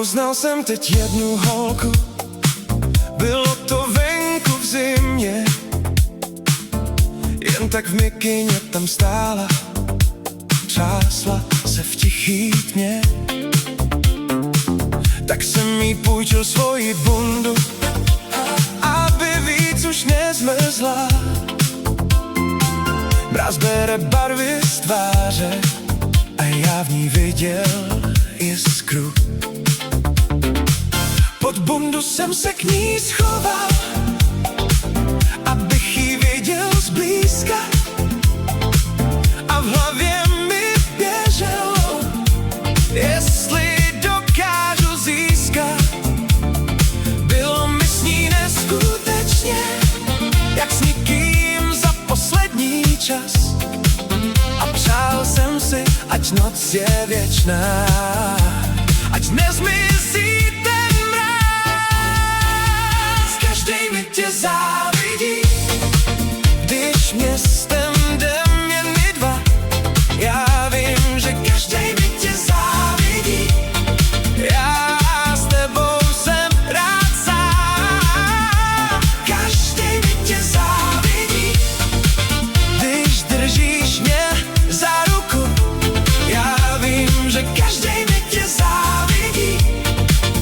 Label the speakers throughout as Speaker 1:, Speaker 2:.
Speaker 1: Poznal jsem teď jednu holku, bylo to venku v zimě. Jen tak v mikině tam stála, třásla se v tichý tmě. Tak jsem jí půjčil svoji bundu, aby víc už nezmrzla. Mráz bere barvy z tváře a já v ní viděl jiskru. Pod bundu jsem se k ní schoval, abych ji viděl zblízka. A v hlavě mi běželo, jestli dokážu získat. Bylo mi s ní neskutečně, jak s nikým za poslední čas. A přál jsem si, ať noc je věčná, ať nezmizí ten mráz. Každej mi tě závidí, když městem jdem jen my dva. Já vím, že každej mi tě závidí, já s tebou jsem rád sám. Každej mi tě závidí, když držíš mě za ruku. Já vím, že každej mi tě závidí,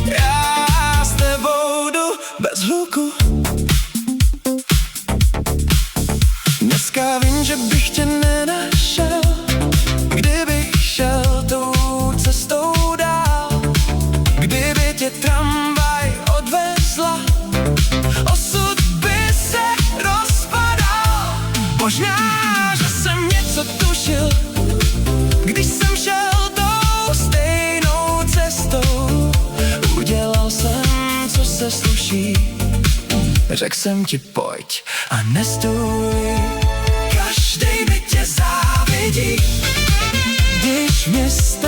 Speaker 1: já s tebou jdu bez hluku. Dneska vím, že bych tě nenašel, kdybych šel tou cestou dál. Kdyby tě tramvaj odvezla, osud by se rozpadal. Možná, že jsem něco tušil, když jsem šel tou stejnou cestou. Udělal jsem, co se sluší, řekl jsem ti pojď a nestůj. Každej mi tě závidí, když městem